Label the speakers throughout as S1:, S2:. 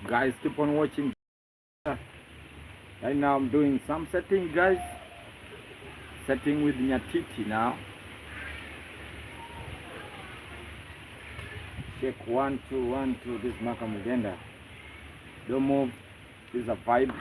S1: Guys, keep on watching. Right now I'm doing some setting, guys. Setting with Nyatiti now. Check 1 2 1 2. This is Makamugenda. Don't move. This is a vibe.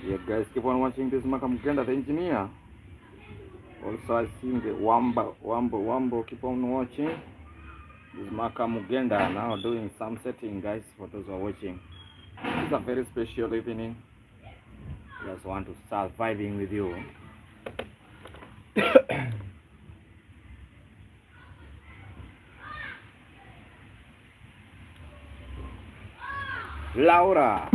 S1: Yeah, guys, keep on watching. This Makamugenda, the engineer. Also, I sing the Wambo. Keep on watching. This is Makamugenda now doing some setting, guys, for those who are watching. It's a very special evening. Just want to start vibing with you. Laura.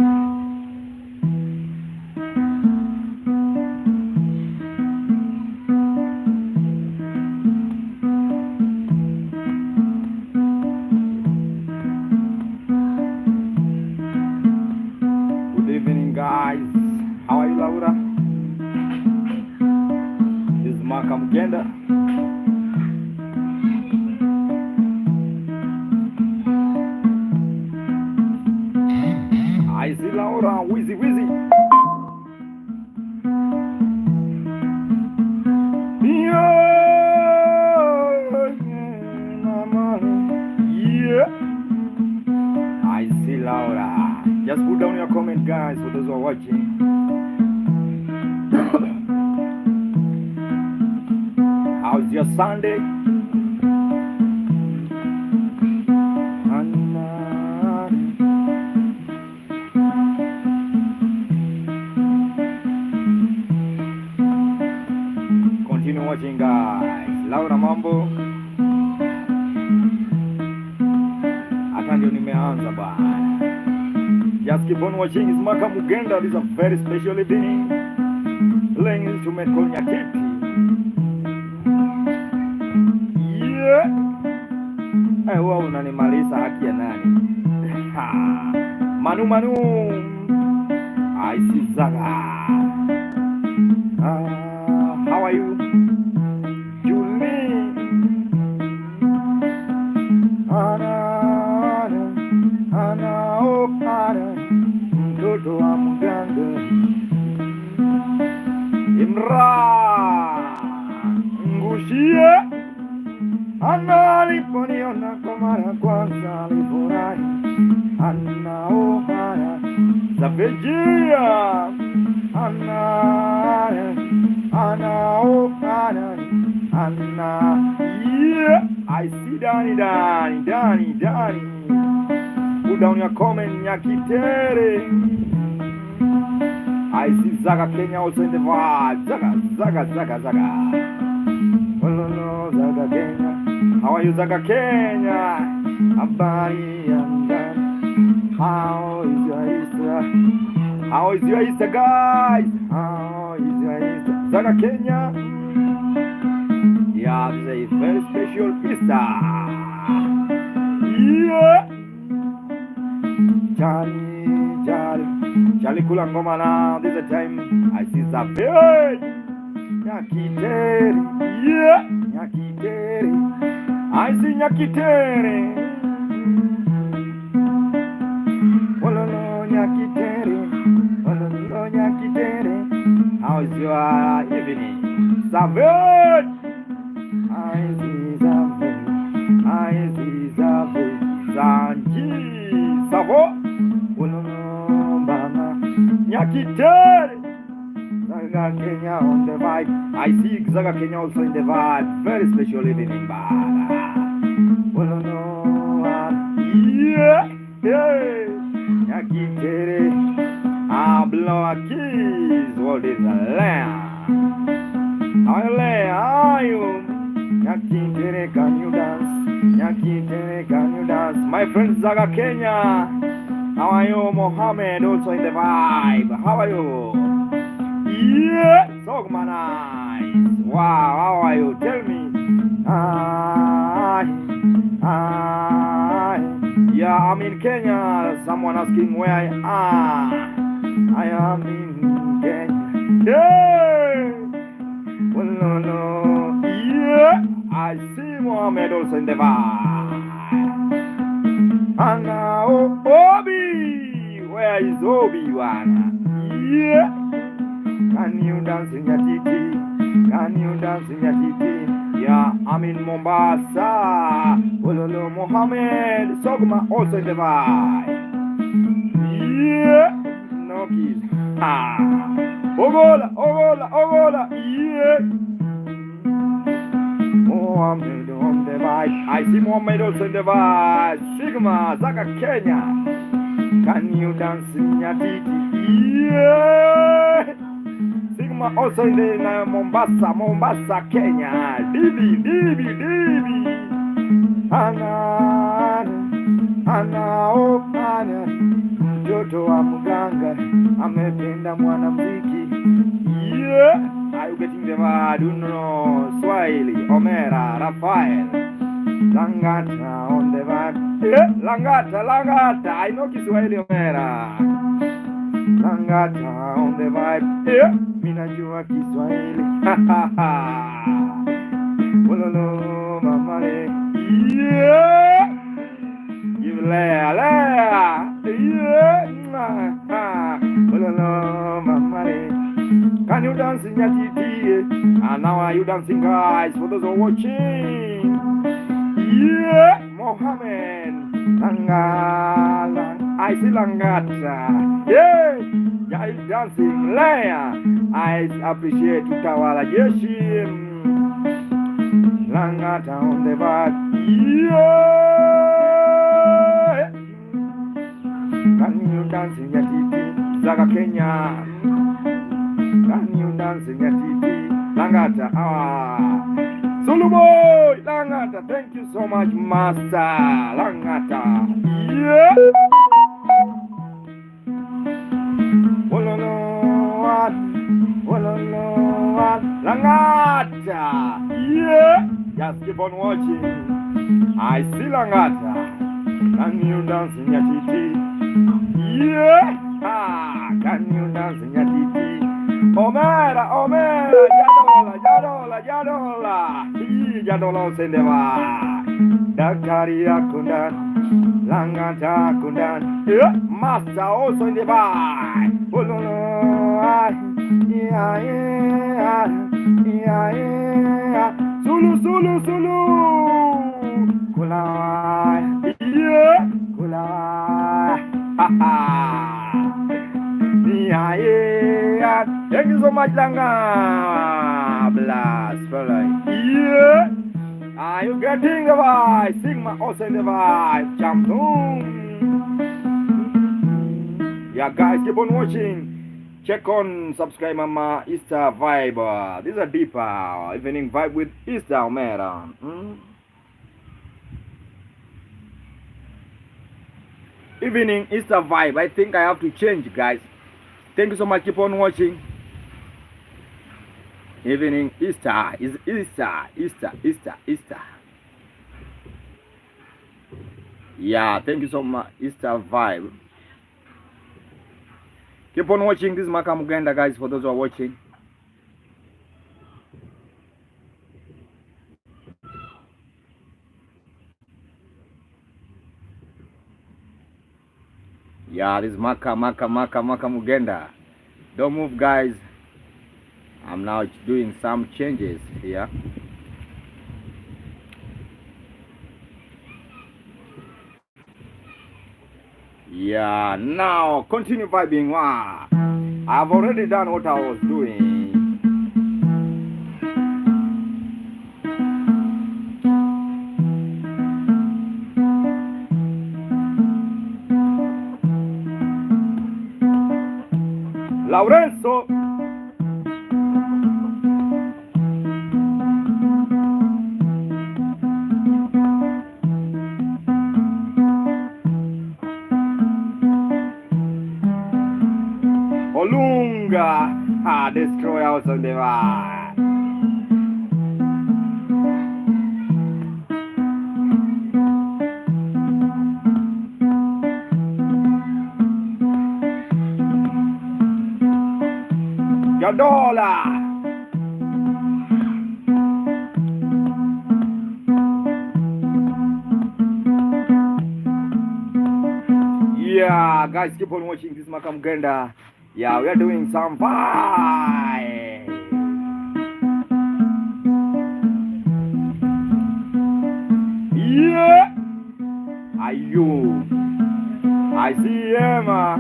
S1: Good evening, guys. How are you, Laura? This is Makamugenda. I see Laura, Wizzy. Yeah. I see Laura. Just put down your comment, guys, for those who are watching. How's your Sunday? Continue watching, guys. Laura mambo. Hata ndio nimeanza bana. Just keep on watching. It's Makamugenda. This is a very special evening. Playing instrument called Nyatiti. Yeah. Wewe unanimaliza haki ya nani? Manu. I see Zaga. How are you? Julie. Ana mtoto wa mganga Imra ngushie analiponiona kwa mara kwanza alifurahi anaohara zavejia anaohara yeah. I see Dani. Put down your comment, Nyakitere. I see Zaga Kenya also in the vibe. Zaga. Oh, Zaga Kenya. How are you, Zaga Kenya? Habari and how is your Easter, guys? How is your Easter? Zaga Kenya. Yeah, it's a very special Easter. Yeah. Charlie kula ngoma now. This is the time. I see Zabel. Nyakiteri. Yeah. Nyakiteri. I see Nyakiteri. Ololo Nyakiteri. How is your evening? Zabel. I see Zabel. Zanji. Savo. Nyakiteri. Zaga Kenya on the vibe. I see Zaga Kenya also in the vibe. Very special evening, bada. Well, no, yeah, yeah. Nyatiti, I blow a keys. What is a lamb? How are you? Nyatiti, can you dance? Nyatiti, can you dance? My friend Zaga Kenya. How are you, Mohammed? Also in the vibe. How are you? Yeah, so nice. Wow, how are you? Tell me. Yeah, I'm in Kenya. Someone asking where I am. I am in Kenya. Yeah. Well, no. Yeah, I see Mohammed also in the vibe. And now, Obi. Where is Obi-Wan? Yeah. Can you dance in Nyatiti? Can you dance in Nyatiti? Yeah, I'm in Mombasa. Ololo Mohammed. Sogma also in the vibe. Yeah. No kids. Ha. Ogola, Ogola, Ogola. Yeah. Mohammed on the vibe. I see Mohammed also in the vibe. Sigma, Zaga Kenya. Can you dance in Nyatiti? Yeah. Sigma also in the Mombasa, Kenya. Dibi. Ana, mtoto wa mganga amependa mwanamuziki. Yeah, are you getting the word? No, Swahili, Omera, Rafael, Langata on the word. Yeah, Langata. I know Kiswahili, Omera. Langata on the vibe. Yeah, minajua Kiswahili. Wololo mamare. Yeah. Give Lea. Yeah. Wololo mamare. Can you dance in Nyatiti? And now are you dancing, guys? For those who are watching. Yeah, Mohammed. I see Langata. Yeah, you dancing. Lea. I appreciate Utawala Jeshi. Langata on the vibe. Yeah. Can you dance in Nyatiti? Zaga Kenya. Can you dance in Nyatiti? Langata. Zulu boy, Langata, thank you so much, Master Langata. Yeah. Langata. Yeah. Just keep on watching. I see Langata. Can you dance in Nyatiti? Yeah. Can you dance in Nyatiti? Omera, Jadola sendeva. Daktari akundan, Langata akundan. Yeah, Master also in the vibe. Yeah. Zulu. Kulawai. Yeah, kulawai. Yeah. Thank you so much, Langa. Blast for life. Yeah. Are you getting the vibe? Sigma also in the vibe. Jump on. Yeah, guys, keep on watching. Check on subscribe Mama Easter vibe. This is a deeper evening vibe with Easter Omera. Evening Easter vibe. I think I have to change, guys. Thank you so much. Keep on watching. Evening Easter is Easter. Yeah, thank you so much. Easter vibe. Keep on watching. This is Makamugenda, guys, for those who are watching. Yeah, this is Makamugenda. Don't move, guys. I'm now doing some changes here. Yeah, now continue vibing. Wow. I've already done what I was doing. Laurenzo. Olunga. Destroy house on the right. Yadola. Yeah, guys, keep on watching this Makamugenda. Yeah, we are doing some vibe. Yeah, I see Emma.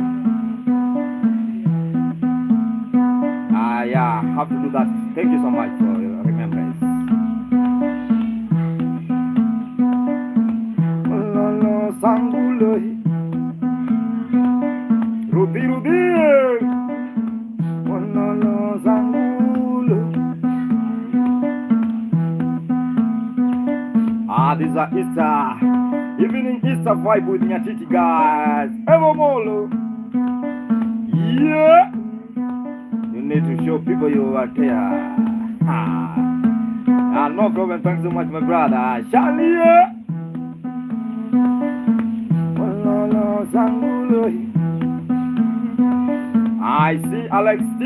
S1: Yeah, have to do that. Thank you so much for your remembrance. This is a Easter evening, Easter vibe with Nyatiti, guys. Evomolo. Yeah. You need to show people you are there. No problem. Thanks so much, my brother. Charlie. I see Alex T.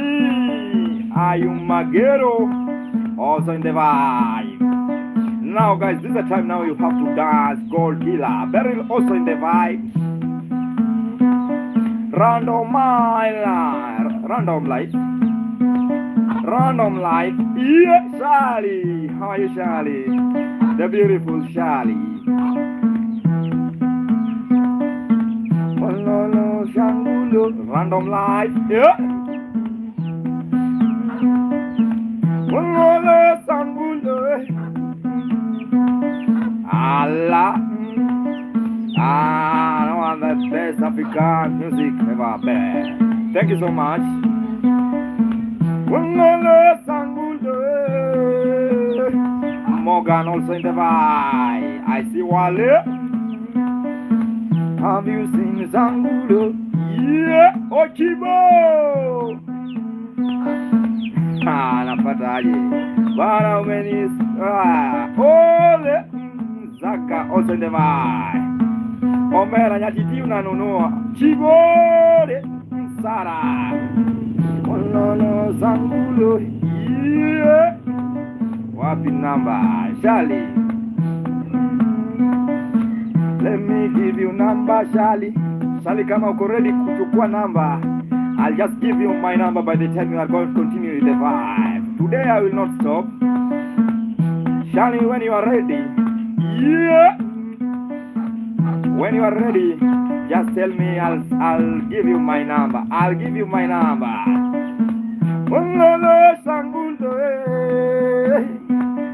S1: Ayumagero also in the vibe. Now, guys, this is the time now you have to dance. Gold Killer. Beryl also in the vibe. Random life. Yeah, Charlie. How are you, Charlie? The beautiful Charlie. Random life. Yeah. Allah. One of the best African music ever been. Thank you so much. Morgan also in the vibe. I see Wale. Have you seen Zangulo? Yeah, Ochibo. Napataje. Bana umenis. Ole. Zaka also in the vibe. Omera Nyatiti unanunua. Chibore. Sara. Ololo Zangulo. Yeah. Wapi namba? Charlie. Let me give you number, Charlie. Charlie, kama uko ready kuchukua number, I'll just give you my number by the time you are going to continue with the vibe. Today I will not stop. Charlie, when you are ready, yeah. When you are ready, just tell me. I'll give you my number. I'll give you my number.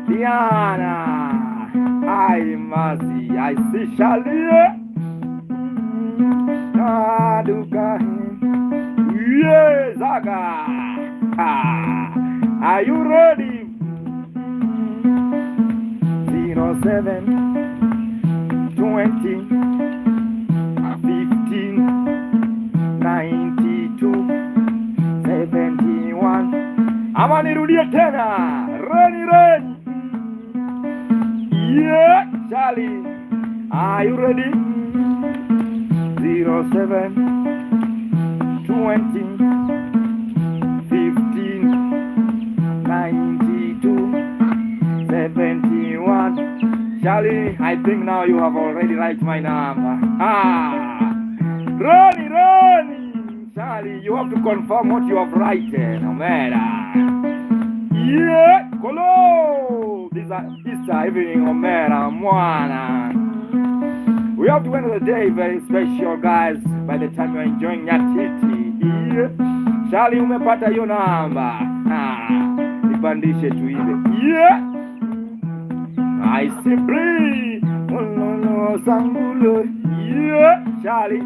S1: Diana. I mercy, I see Charlie. Aduka. Yes, Zaga. Are you ready? 07 20 15 92 71. Ama nirudie tena. Reni. Yeah, Charlie. Are you ready? 07 20 15 92 71. Charlie, I think now you have already written my number. Ronnie. Charlie, you have to confirm what you have written. Omera. Yeah, Kolo. This is Easter evening, Omera, Mwana. We have to end the day very special, guys. By the time you're enjoying Nyatiti. Yeah. Charlie, umepata hiyo namba. Nipandishe tuibe. Yeah. I simply Zangulo. Yeah, Charlie.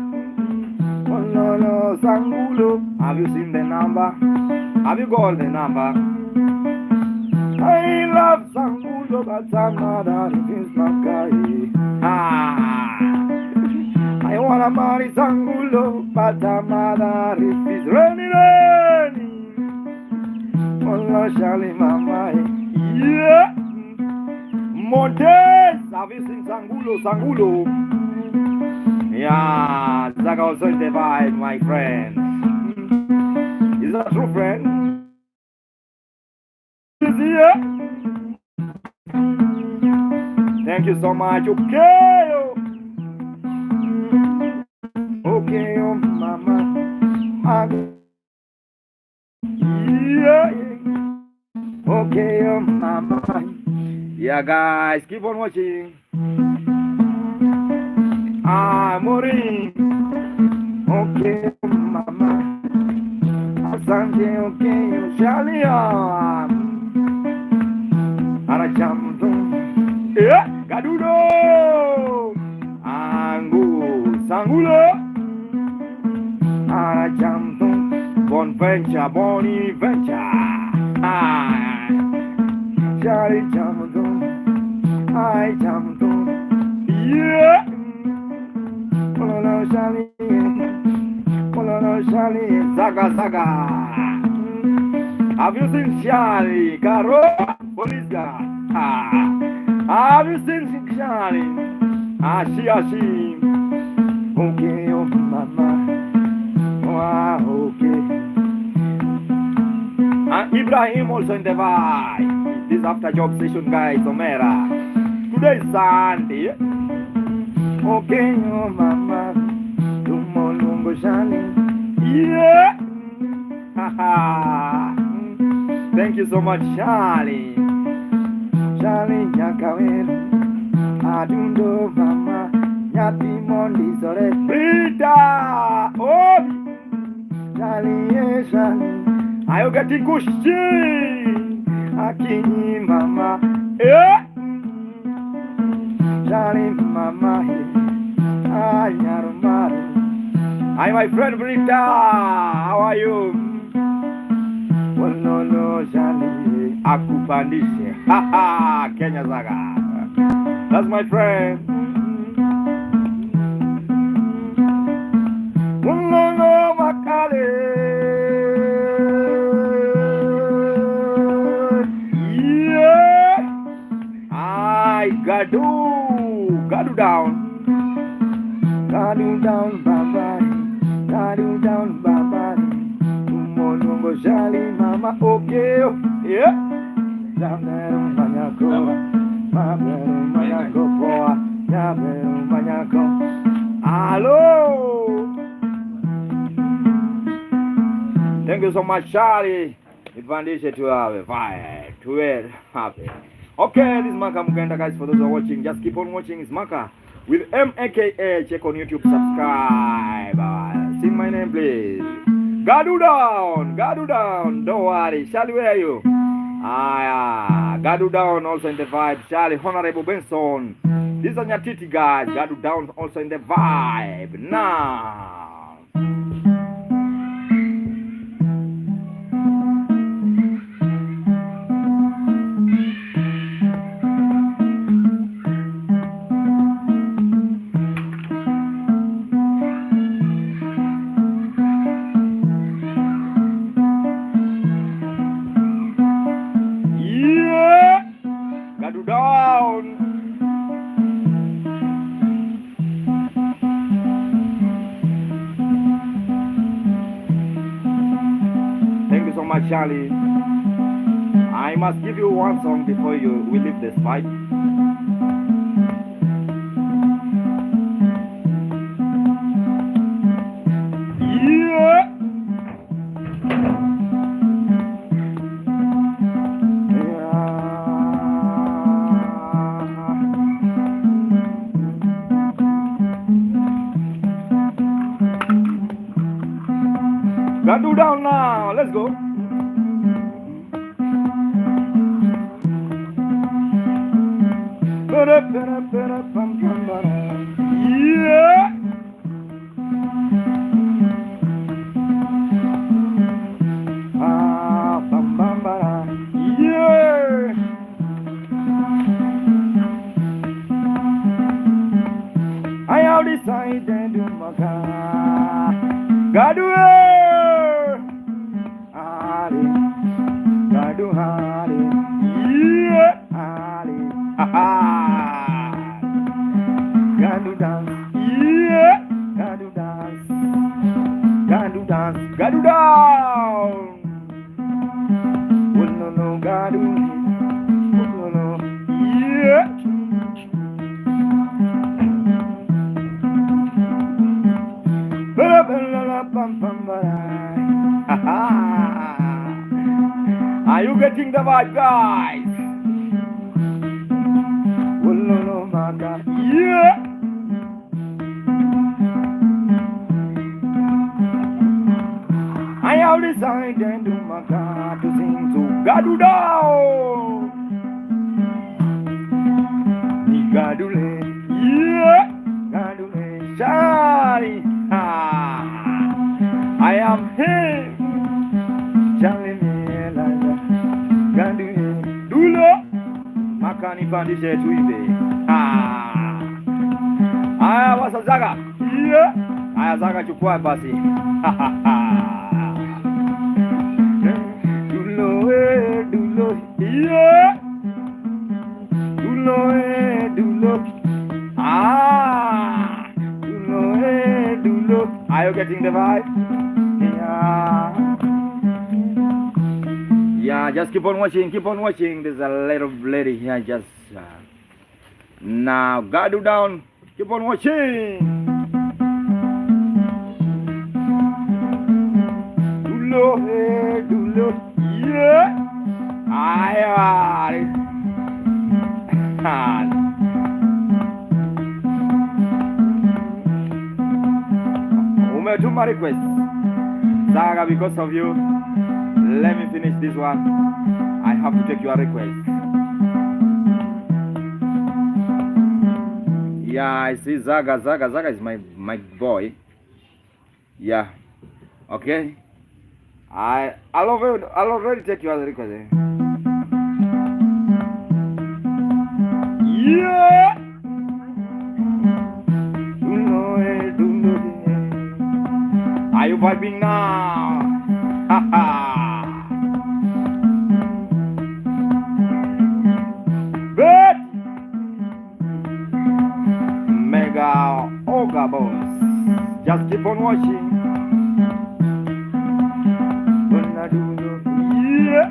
S1: Oh no no, Sangulo. Have you seen the number? Have you got the number? I love Sangulo, but I'm not out of his guy. I wanna marry Sangulo, but I'm not out if it's raining. Oh no, Charlie, mama. Yeah. Montes, have you seen Sangulo? Yeah, Zaga also in the vibe, my friend. Is that true, friend? Is here? Thank you so much. Okay, okay, mama. Yeah. Okay, mama. Yeah, guys, keep on watching. Maureen. Okay, mama. Asante, okay, Charlie. Arachamdum. Yeah, Gadudo. Sangulo. Arachamdum. Boni venture. Charlie Jamdum. I Jamdum. Yeah. Pololo Charlie, Zaga. Have you seen Charlie? Caro, police guy. Have you seen Charlie? She. Okay, oh mama. Wow, okay. Ibrahim also in the vibe. This after job session, guys, Omera. Today is Sunday. Okay, oh mama. Tumolungo Charlie. Yeah. Thank you so much, Charlie. Charlie Nyakaweru. Adundo mama. Nyati mondi sore. Rita. Oh. Charlie. Ayo getting kushi. Akini mama. Yeah. Charlie mama. Hi, my friend Brita. How are you? Oh no, Charlie. Akupandishe. Haha, Kenya Zaga. That's my friend. Oh no, Makale. Yeah. Gadu down. Gadu down, baba. Gadu down, baba. Tumonongo Charlie, mama. Okay, yeah. Jameru manyako, maberu manyako poa. Jameru manyako. Hello. Thank you so much, Charlie. Advantage to have a fire, to it happy. Okay, this is Makamugenda, guys. For those who are watching, just keep on watching. It's Maka with MAKA. Check on YouTube, subscribe. See my name, please. Gadu down. Don't worry. Charlie, where are you? Gadu down also in the vibe. Charlie, Honorable Benson. These are Nyatiti, guys. Gadu down also in the vibe. Now. Charlie, I must give you one song before we leave this fight. Yeah. Gadu down now. Let's go. Yeah. side and do maka. Gadu Ali, Gadu Ali, yeah Ali, ha ha. Gadu dance, yeah, Gadu dance, Gadu dance, Gadu down. Oh no no, Gadu, oh no no, yeah. Are you getting the vibe, guys? Oh no no, my God, yeah. I have decided to my God to sing to Gadu down. Ni Gadule, yeah, Gadule, Shari. I am here, Charlie Melala, Gadu, Dulo, Makani Pandisha Tuibe. I was a Zaga, yeah, I was Zaga to Kwa Basi. Dulo, yeah, Dulo, Dulo. Are you getting the vibe? Yeah, just keep on watching, There's a little lady here just now. Gadu down, keep on watching. Dulo, yeah. To my request, Saga, because of you, let me finish this one. I have to take your request. Yeah, I see Zaga is my boy. Yeah, okay. I'll already take your request. Yeah. Are you vibing now? But Mega Oga Boss, just keep on watching. Yeah.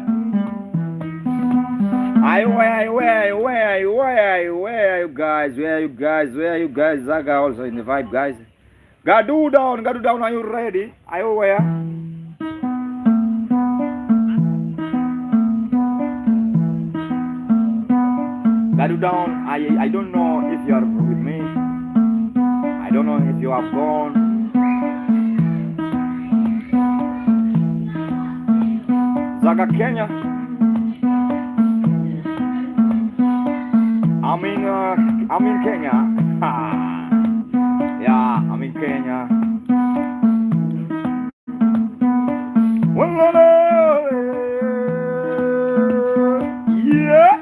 S1: Where are you guys? Zaga also in the vibe, guys. Gadu down, are you ready? Are you aware? Gadu down, I don't know if you are with me. I don't know if you have gone. Zaga Kenya. I'm in Kenya. Yeah, I'm in Kenya. Yeah.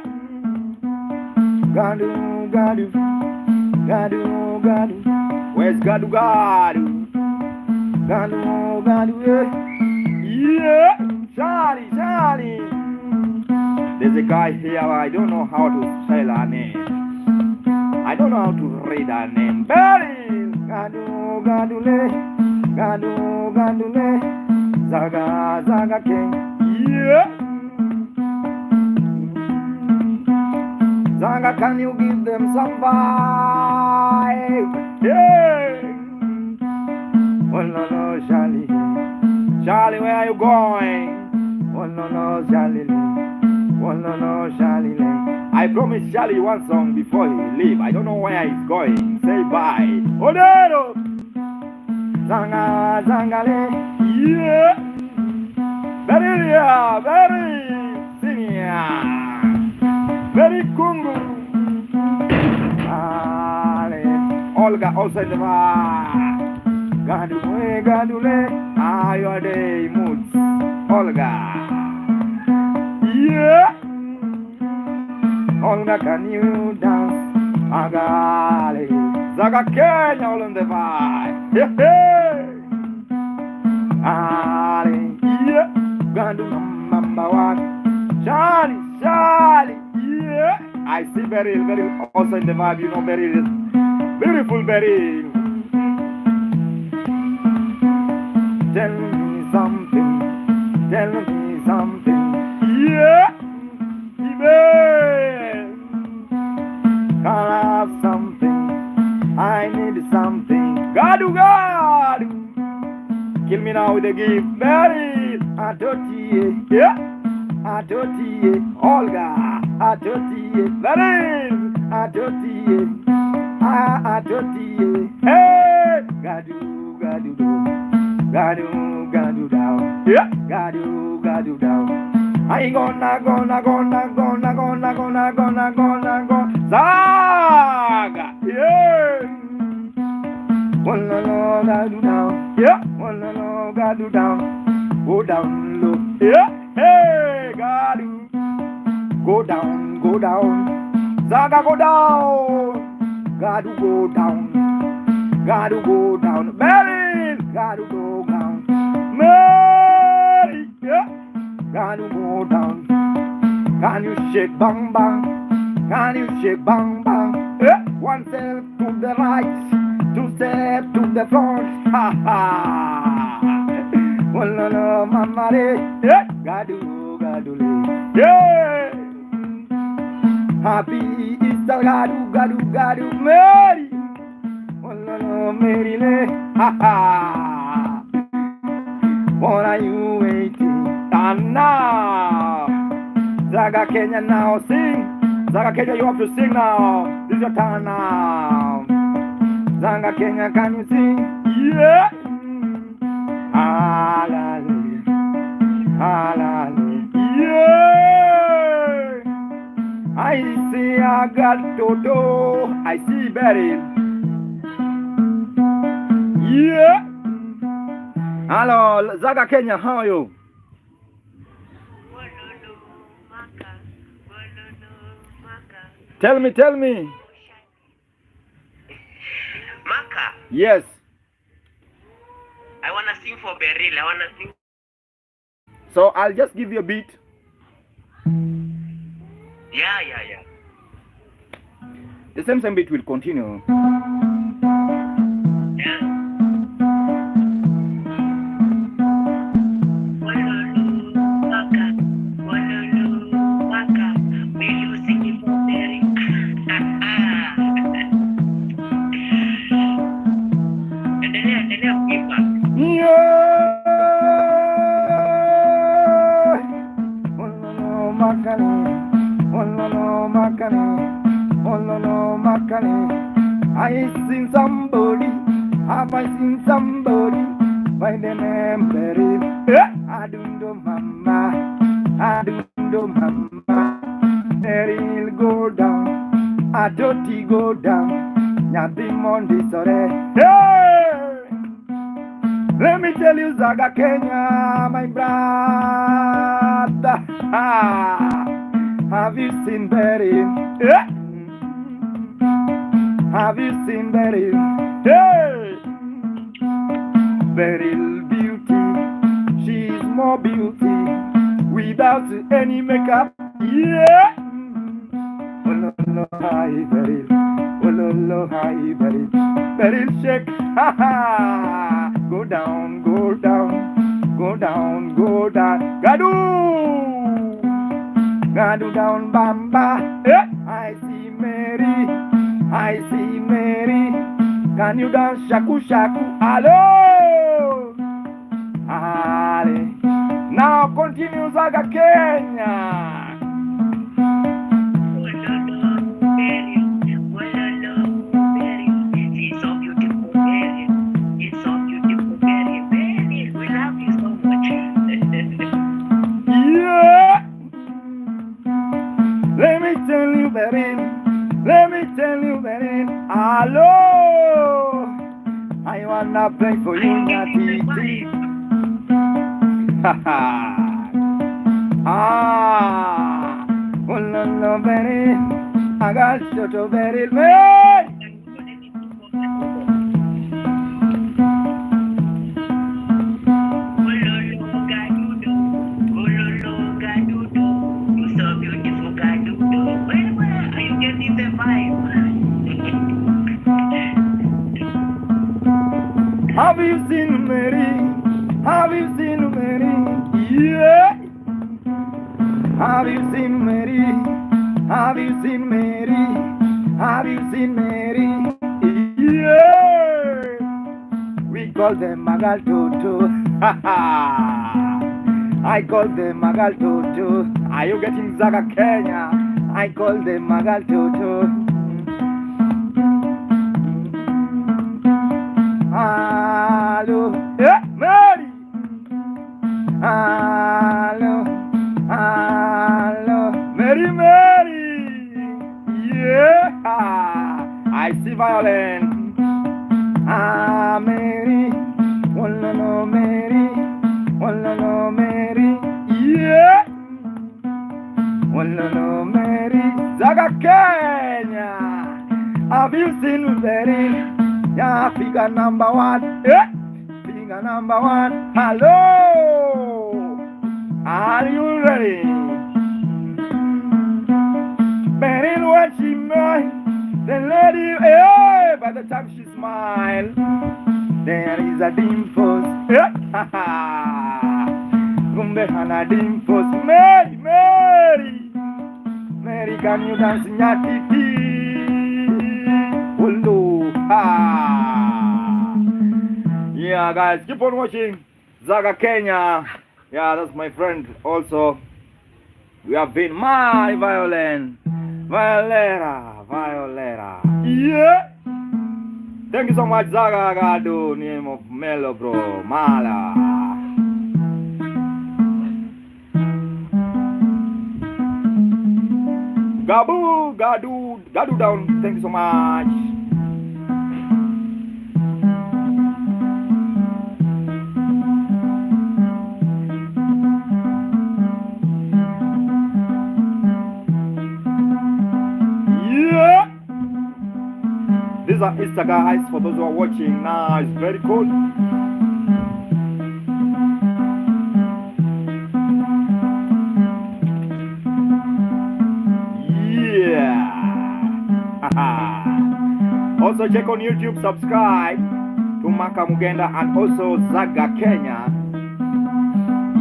S1: Gadu. Where's Gadu? Gadu, yeah. Charlie. There's a guy here, I don't know how to spell her name. I don't know how to read her name. Berry. Gadule. Zaga King. Yeah. Zaga, can you give them some vibe? Yeah. Oh no, Charlie, where are you going? Oh no, Charlie. I promised Charlie one song before he leave. I don't know where he's going. Say bye. Odero. Zangale. Yeah. Very senior. Very kungu. Olga also in the bar. Gadule. Your day moods. Olga. Yeah. Olga, can you dance? Agale. Zaga Kenya all on the vibe. Yeah, yeah. Ali, yeah. Gandu number one. Charlie, yeah. I see Beryl also in the vibe. You know Beryl is beautiful Beryl. Tell me something. Yeah. Baby. Can I have something? I need something. Gadu. Kill me now with a gift. Beryl. Atoti, yeah. Atoti, Olga. Atoti, Beryl. Atoti, Atoti. Hey, Gadu down. Yeah, Gadu down. I gonna go. Zaga, yeah. Wanna know Gadu down. Yeah, wanna know Gadu down. Go down low. Yeah, hey, Gadu. Go down. Zaga go down. Gadu go down. Beryl, Gadu go down. Mary, yeah. Gadu go down. Can you shake bang bang? Can you shake bang bang? Yeah. One step to the right, two steps to the front. Ha ha. Walala mama re, yeah. Gadu, yeah. Happy Easter, Gadu, Mary. Walala Mary le, ha ha. What are you waiting? And now, Zaga Kenya now, sing. Zaga Kenya, you have to sing now. This is your turn now. Zaga Kenya, can you sing? Yeah. Hallelujah. Yeah. I see I got Toto. I see Beryl. Yeah. Hello, Zaga Kenya, how are you? Tell me.
S2: Maka.
S1: Yes.
S2: I wanna sing for Beryl.
S1: So I'll just give you a beat.
S2: Yeah.
S1: The same beat will continue.
S2: Yeah.
S1: I seen somebody, have I seen somebody by the name Beryl? I don't know mama, Beryl go down, Adoti go down, Nyatiti Mondi sore. Hey! Let me tell you Zaga Kenya, my brother. Have you seen Beryl? Yeah. Have you seen Beryl? Hey! Beryl beauty, she's more beauty without any makeup. Yeah! Oh, hi Beryl. Oh, hi Beryl. Beryl shake, ha ha. Go down. Gadu down, bamba. Yeah. I see Mary. Can you dance shaku? Hello. Ale. Now continue Zaga Kenya.
S2: She's so beautiful, Beryl. It's so beautiful, Beryl. We love you so much.
S1: Yeah. Let me tell you, Beryl. Hello. I wanna play for you, Nyatiti. Oh no, Beryl. I got to Beryl, man. Have you seen Mary? Have you seen Mary? Yeah. Have you seen Mary? Have you seen Mary? Have you seen Mary? Yeah. We call them Magal Toto. I call them Magal Toto. Are you getting Zaga Kenya? I call them Magal Toto. Hello, yeah, Mary. Hello, hello, Mary, Mary. Yeah, I see violin. Ah, Mary, wanna know Mary, wanna know Mary. Yeah, wanna know Mary. Zaga Kenya. Have you seen Mary? Yeah, figure number one. Yeah, figure number one. Hello, are you ready? Mary, when she mine, the lady, hey, by the time she smile, there is a dimples. Yeah, Gumbe hana dimples. Mary, Mary, Mary, can you dance Nyatiti? Hello. Yeah, guys, keep on watching Zaga Kenya. Yeah, that's my friend also. We have been my violin. Violera. Yeah. Thank you so much, Zaga Gadu. Name of Melo, bro. Mala. Gabu, Gadu down. Thank you so much. Yeah. These are Easter guys for those who are watching now. It's very cold. Yeah. Also check on YouTube, subscribe to Makamugenda and also Zaga Kenya.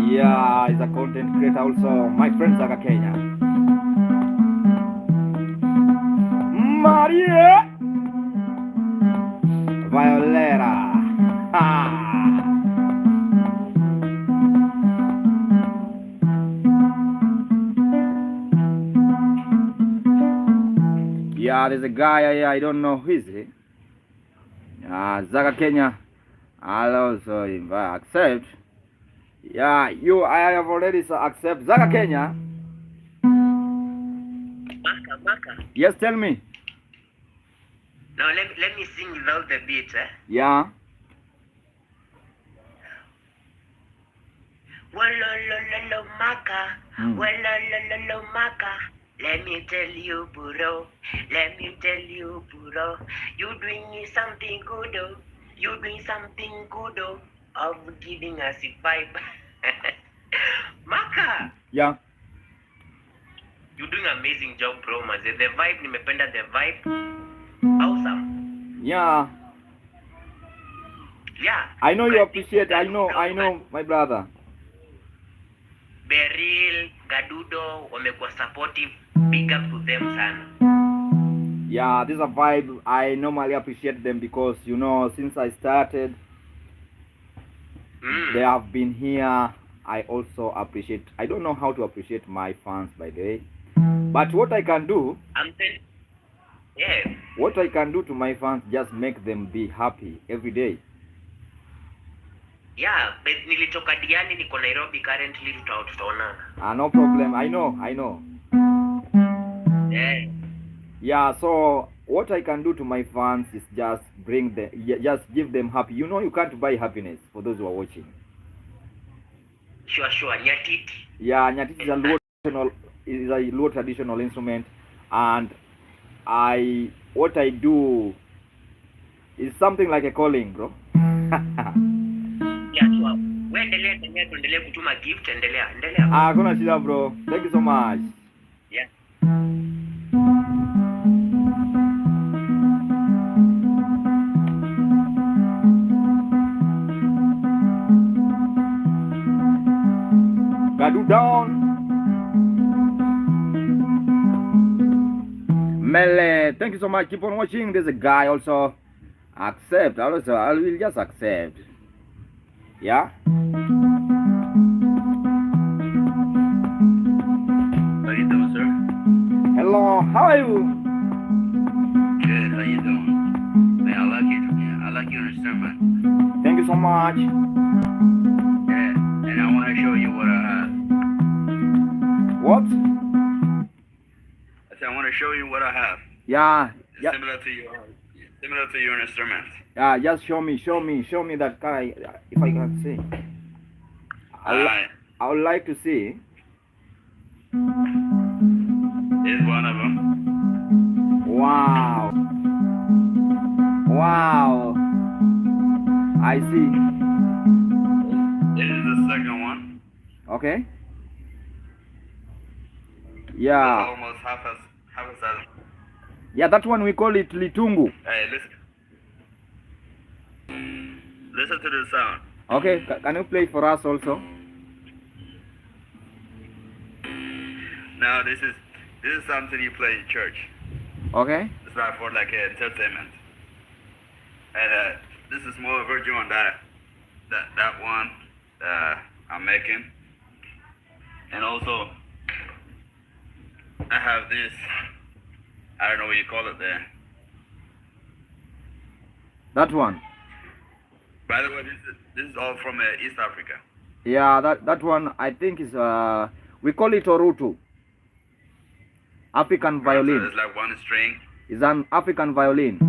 S1: Yeah, he's a content creator also. My friend Zaga Kenya. Maria Violera. Yeah, there's a guy here, I don't know who is he. Zaga Kenya. I'll also accept. Yeah, I have already accept Zaga Kenya.
S2: Maka.
S1: Yes, tell me.
S2: Now let me sing without the beat, eh?
S1: Yeah.
S2: Walololo Maka, walololo Maka. Let me tell you, bro. You doing me something good, oh. You doing something good, oh. Of giving us a vibe. Maka.
S1: Yeah.
S2: You doing amazing job, bro, maze. The vibe, nimependa the vibe. Awesome.
S1: Yeah.
S2: Yeah.
S1: I know you appreciate. I know, my brother.
S2: Beryl, Gadudo, wamekuwa supportive. Big up to them, sana.
S1: Yeah, this is a vibe. I normally appreciate them because, you know, since I started, they have been here. I also appreciate. I don't know how to appreciate my fans, by the way. But what I can do,
S2: yeah.
S1: What I can do to my fans, just make them be happy every day.
S2: Yeah, but nilitoka Diani, niko Nairobi currently, tutaona.
S1: No problem. I know.
S2: Yeah.
S1: Yeah, so what I can do to my fans is just just give them happy. You know, you can't buy happiness for those who are watching.
S2: Sure. Nyatiti.
S1: Yeah, Nyatiti is a low traditional instrument, and what I do is something like a calling, bro.
S2: Yeah, sure. Tuendelee kutuma gift, endelea.
S1: Kuna shida, bro. Thank you so much.
S2: Yeah.
S1: Well, thank you so much. Keep on watching. There's a guy also. Accept. Also, I will just accept. Yeah.
S3: How you doing, sir?
S1: Hello. How are you?
S3: Good. How you doing? Man, I like you. Man. I like your instrument.
S1: Thank you so much.
S3: Yeah. And I want to show you what I have.
S1: What?
S3: I said I want to show you what I have.
S1: Yeah.
S3: It's similar to your instrument.
S1: Yeah. Just show me that guy. If I can see.
S3: Alright.
S1: I would like to see.
S3: Here's one of them.
S1: Wow. Wow. I see.
S3: This is the second one.
S1: Okay.
S3: It's
S1: Yeah.
S3: almost half as size.
S1: Yeah, that one we call it litungu.
S3: Hey, listen. Listen to the sound.
S1: Okay, can you play for us also?
S3: Now this is something you play in church.
S1: Okay.
S3: It's not for like entertainment. And this is more virgin on that one I'm making. And also I have this. I don't know what you call it there.
S1: That one.
S3: By the way, this is all from East Africa.
S1: Yeah, that one I think is we call it orutu. African violin.
S3: So it's like one string.
S1: It's an African violin.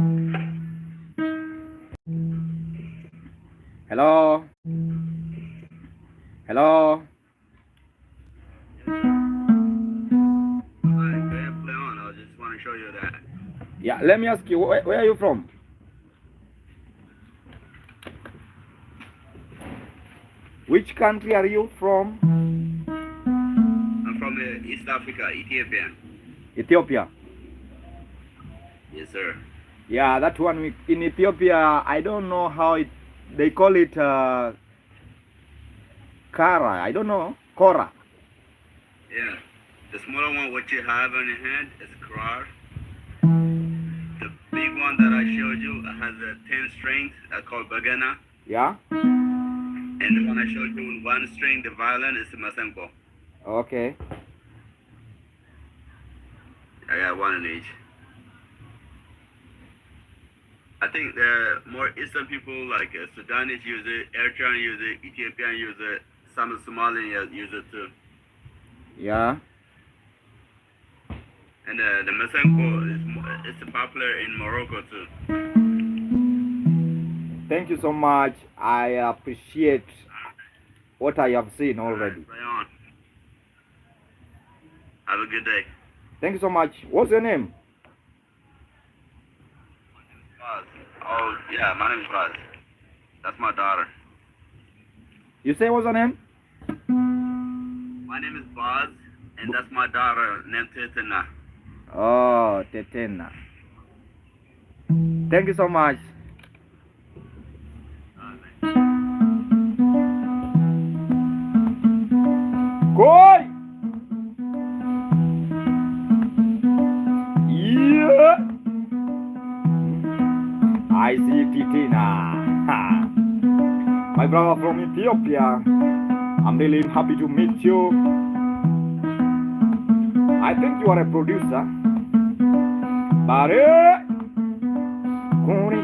S1: Hello. Hello.
S3: Alright, go ahead, play on. I just want to show you that.
S1: Yeah, let me ask you, where are you from? Which country are you from?
S3: I'm from East Africa, Ethiopian.
S1: Ethiopia.
S3: Yes, sir.
S1: Yeah, that one in Ethiopia, I don't know how they call it kara. I don't know. Kora.
S3: Yeah. The smaller one, what you have on your hand, is krar. The big one that I showed you has 10 strings, called bagana.
S1: Yeah.
S3: And the one I showed you with one string, the violin, is masenko.
S1: Okay.
S3: I got one in each. I think more Eastern people like Sudanese use it, Eritrean use it, Ethiopian use it, some Somalians use it too.
S1: Yeah.
S3: And the masenko is popular in Morocco too.
S1: Thank you so much. I appreciate what I have seen already.
S3: Play on. Have a good day.
S1: Thank you so much. What's your name?
S3: Baz. Oh, yeah, my name is Baz. That's my daughter.
S1: You say what's your name?
S3: My name is Baz, and that's my daughter named Titina.
S1: Oh, Tetena. Thank you so much. Koi! Yeah! I see Titina. My brother from Ethiopia. I'm really happy to meet you. I think you are a producer. But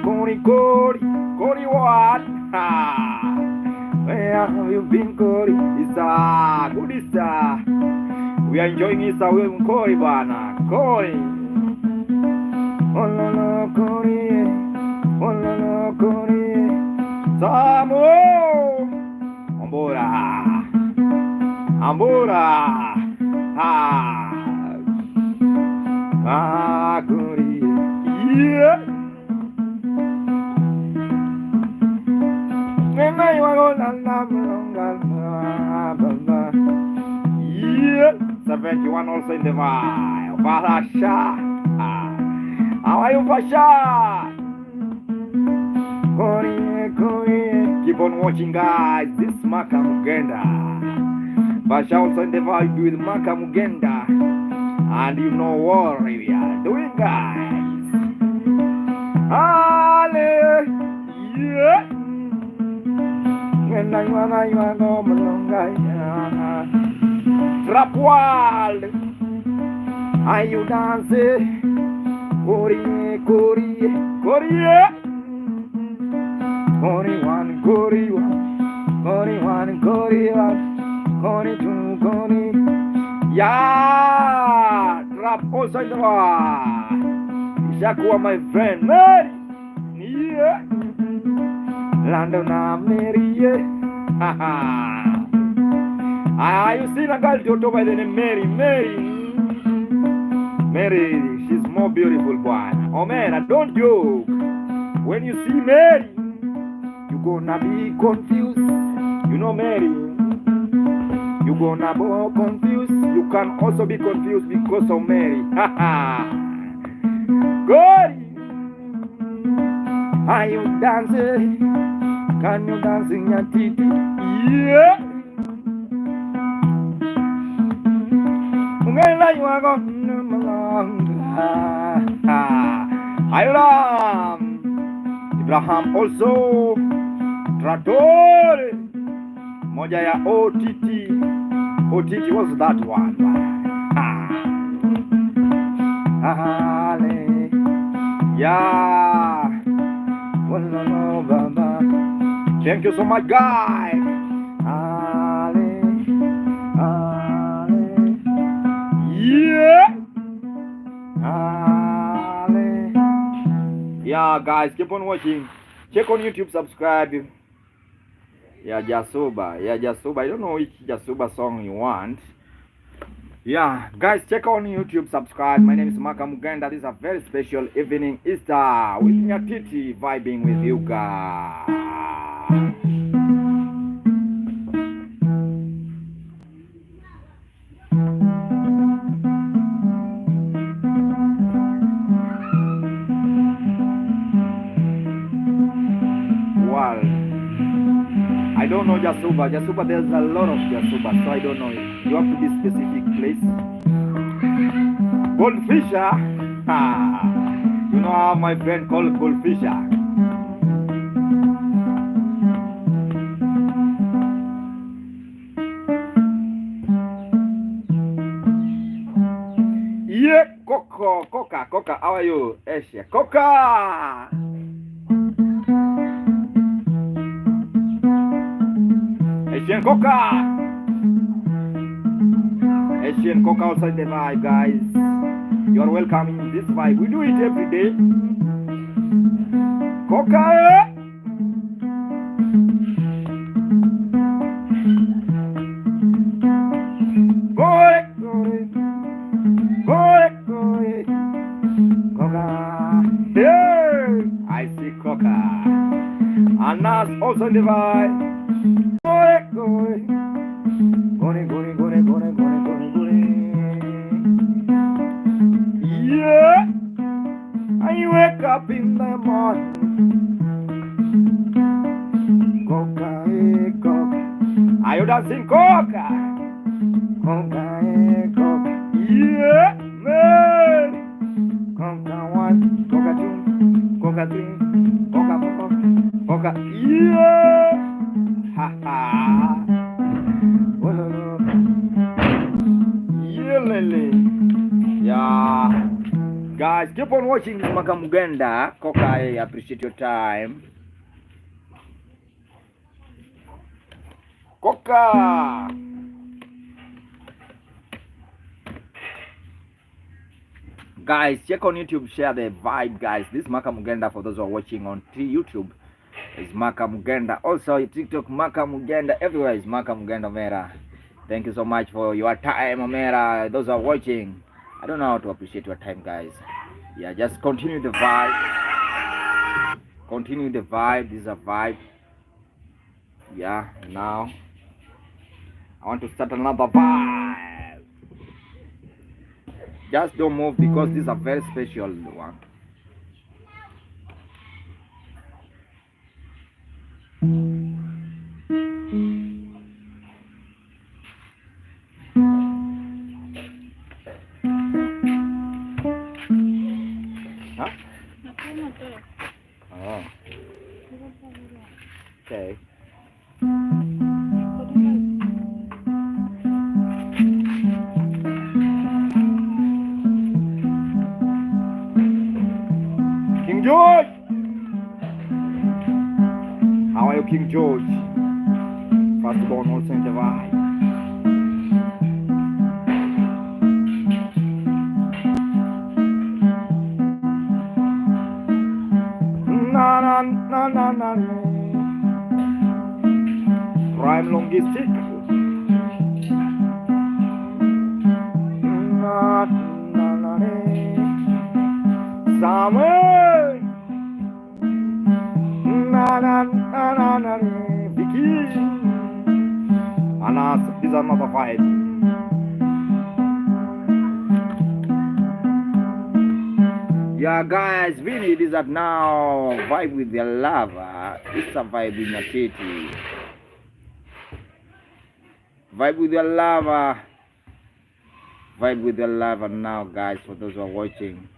S1: Cody what? Where have you been, Cody? It's good Easter. We are enjoying Easter with Cody, bana. Cody. Oh no no, Cody. Oh no no, Cody. Samo. Ambora. Cody. Yeah. Yeah, 71 also in the vibe. Fasha. How are you, Fasha? Keep on watching, guys. This is Makamugenda. Fasha also in the vibe with Makamugenda. And you know what we are doing, guys. Hallelujah. When I wanna go along, trap world. Are you dancing? Korea, Korea, Korea. Korea, Korea, Korea, Korea, Korea, Korea. Yeah, trap also in the war. Ishakuwa my friend, Mary. Yeah. Lando na Mary, yeah. You seen a girl to by the name Mary, Mary, she's more beautiful, boy. Oh man, don't joke. When you see Mary, you gonna be confused. You know Mary, you gonna be confused. You can also be confused because of Mary. Good. Are you dancing? Can you dance in Nyatiti? Yeah. Abraham also Tratore moja ya OTT. OTT was that one. Yeah. Thank you so much, guys. Yeah, guys, keep on watching. Check on YouTube, subscribe. Yeah, Jasuba. Yeah, Jasuba. I don't know which Jasuba song you want. Yeah, guys, check on YouTube, subscribe. My name is Makamugenda. This is a very special evening Easter with Nyatiti vibing with you guys. I don't know Jasuba. Jasuba, there's a lot of Jasuba, so I don't know it. You have to be specific place. Goldfisher. You know how my friend called Goldfisher. Yeah, Coca. How are you? Asia. Coca. Asian Coca outside the vibe, guys. You are welcome in this vibe. We do it every day. Coca. Coca. Yeah, I see Coca. And Nas also in the vibe. Yeah, I wake up in the morning. Coca, Coca. Are you dancing, Coca? Coca, Coca. Yeah, man. Coca 1, Coca 2, Coca 3, Coca 4, Coca. Yeah. Ha ha. Yeah, Lily. Yeah. Guys, keep on watching Makamugenda. Coca, I appreciate your time. Coca. Guys, check on YouTube, share the vibe, guys. This is Makamugenda for those who are watching on YouTube. It's Makamugenda. Also, TikTok, Makamugenda. Everywhere is Makamugenda, Mera. Thank you so much for your time, Mera. Those who are watching, I don't know how to appreciate your time, guys. Yeah, just continue the vibe. Continue the vibe. This is a vibe. Yeah, now I want to start another vibe. Just don't move because this is a very special one. Oh. Okay. King George! How are you, King George? Firstborn also in the vibe. Na na na na na. Rhyme linguistic. Na na na na. Summer. Na na na na na. Vicky. Anas, these are not a vibe. Yeah, guys, really, these are now vibe with their lover. It's a vibe with Nyatiti. Vibe with your lover. Vibe with your lover now, guys, for those who are watching.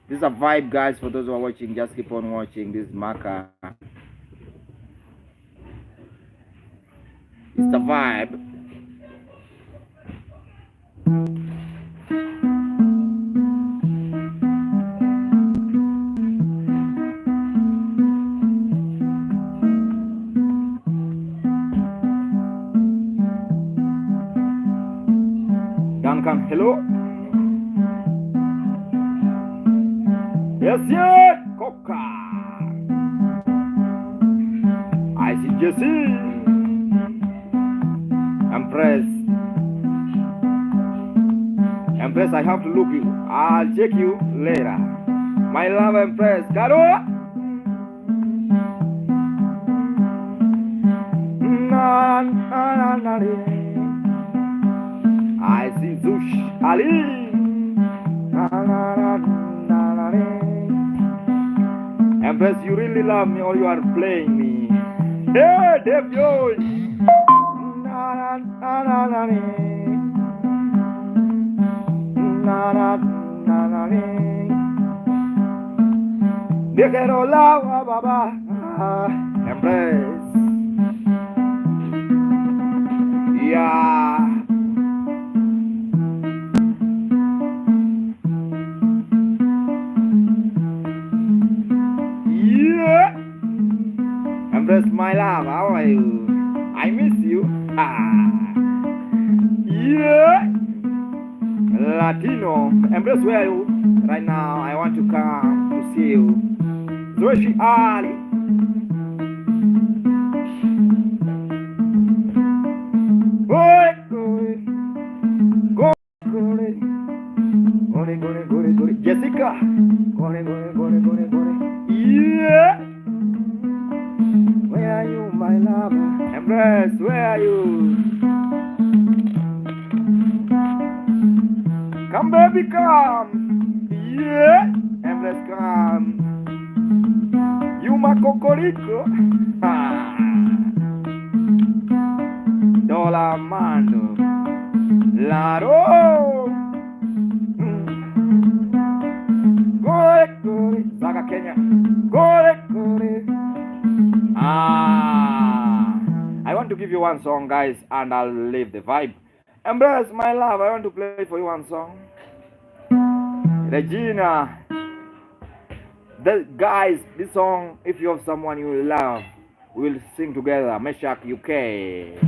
S1: This is a vibe, guys, for those who are watching. Just keep on watching. This is Maka. It's the vibe. Duncan, hello. Yes, yes, Coca. I see Jesse. Empress. Empress, I have to look you. I'll check you later. My love, Empress. Caro. Na, na, na, na, na. I see Zush Ali. Na, na, na, na, na, na. Empress, you really love me or you are playing me? Hey, Dave Joy. Na, na, na, na, na, na. Na, na, na, na, na. Déjalo la baba. Empress. Yeah. Empress, my love, how are you? I miss you. Yeah. Latino. Empress, where are you? Right now, I want to come to see you. Zoshi Ali. Jessica. Yeah. Where are you, my lover? Empress, where are you? Come, baby, come. Yeah. Empress, come. You my cocorico. Dola mano. Laro. Gore, Zaga Kenya. Gore. I want to give you one song, guys, and I'll leave the vibe. Embrace, my love, I want to play for you one song. Regina. Guys, this song, if you have someone you love, we'll sing together. Meshach UK.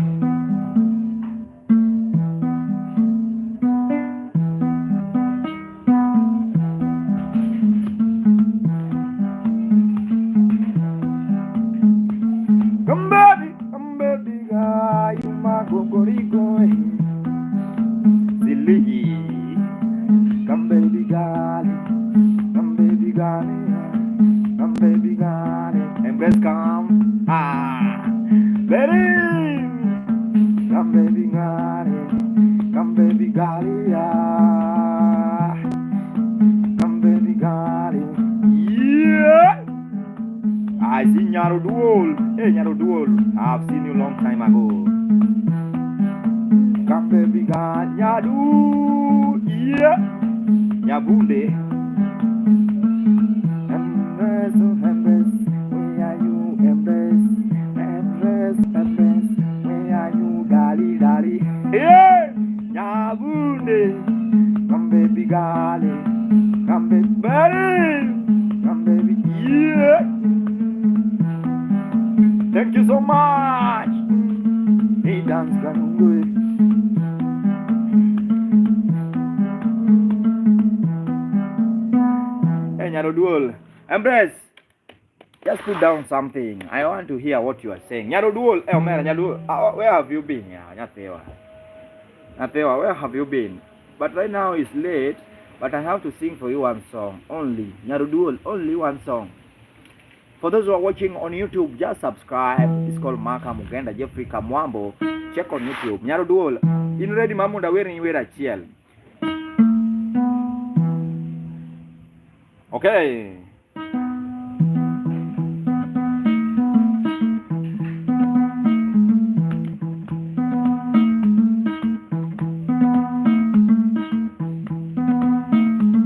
S1: Come baby, guy, you my cocorico. Silly. Come baby, guy. Come baby, guy. Come baby, guy. Embrace, come. Baby. Come baby, guy. Come baby, guy. Come baby, guy. Yeah. I see Nyaro Duol. Hey, Nyaro Duol. I've seen you long time ago. Come baby, God, Nyadu. Yeah. Nyabunde. Embrace, much. He dance kanungwe. Hey, Nyaroduol, embrace. Just put down something. I want to hear what you are saying. Nyaroduol, hey, Omera, Nyaroduol, where have you been? Yeah, Nyatewa, where have you been? But right now it's late, but I have to sing for you one song. Only. Nyaroduol, only one song. For those who are watching on YouTube, just subscribe. It's called Makamugenda Jeffrey Kamwambo. Check on YouTube. Nyaroduol, in ready mamunda wearing wear a chiel. Okay.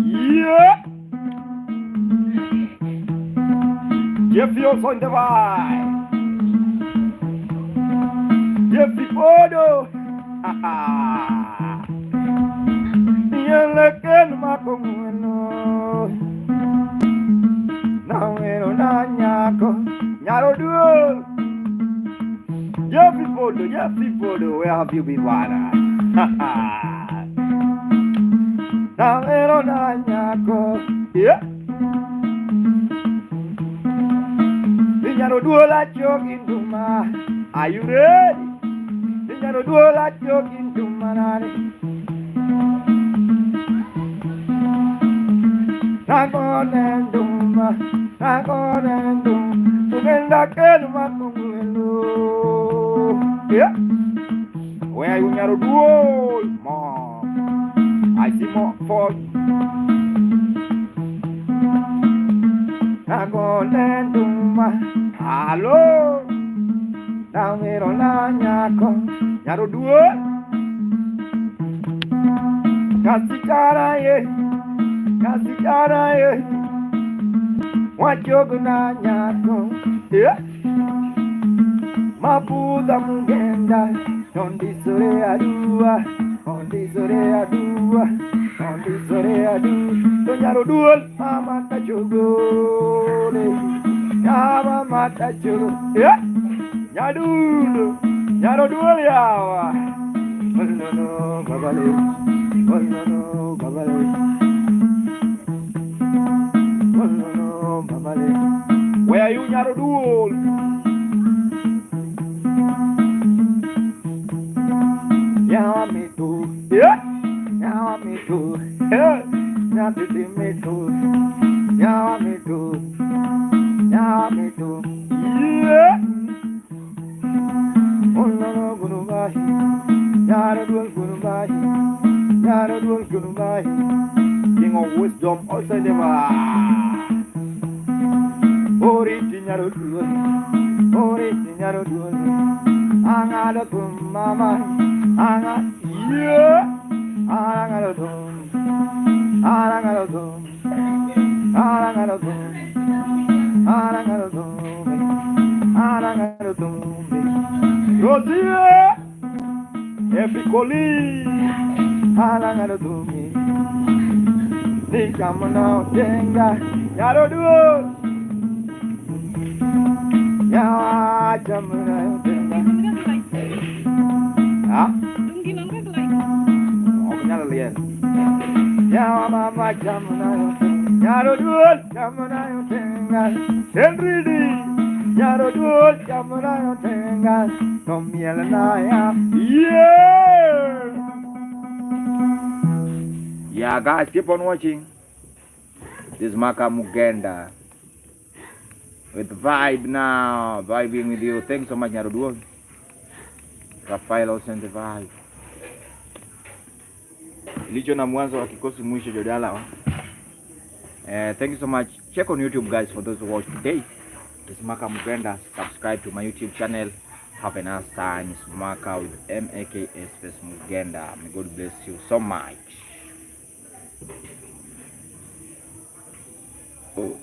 S1: Yeah. Jeffy also on the vibe. Jeffy Bodo. Yeleken Makamugenda. Now we don't nyako. Nyaroduol. Jeffy Bodo, where have you been, Wana? Now we don't nyako. Yeah. Nyaroduol at jogging to my. Are you ready? Nyaroduol at jogging to my. Nagonenduma, Tugenda Kenuma Kumulu. Yeah. Where are you, Nyaroduol? Mom, I see more for Nagonenduma. Hello. Now we don't nyako. Nyaroduol. Kasikara ye. Kasikara ye. Wajoguna nyako. Yeah. Mabuda mugenda. Ondisore adua. Ondisore adua. Ondisore adua. Nyaroduol mama tachogole. Mama tachogole. Yeah. Nyaroduol yawa. No, babale. No, babale. No, babale. Where are you, Nyaroduol? Yeah, me too. Yeah, yeah, me too. Yeah, Nyatiti me too. Yeah, me too. Yeah, me too. Yeah. Nyaroduol Gunubahi, Nyaroduol Gunubahi, King of Wisdom, also never. Oriti Nyaroduol, Angada Mama, Anga, yeah, Arangadum, Arangadum, Arangadum, Arangadum, Arangadum, Rosia. Epicoli, Alangadum, Nikamana, Jenga, Nyaroduol, Yawajamuna, ah, Ognalian, Yawama Jamuna, Nyaroduol, Jamuna, Henry, Nyaroduol, Jamuna, yeah, guys, keep on watching. This is Makamugenda with vibe now, vibing with you. Thanks so much, Nyaroduol. Rafael also in the vibe. Licho na mwanzo wa kikosi mwisho jodala. Thank you so much. Check on YouTube, guys, for those who watch today. This is Makamugenda. Subscribe to my YouTube channel. Have a nice time. It's Maka with M-A-K-S Mugenda. May God bless you so much. Oh.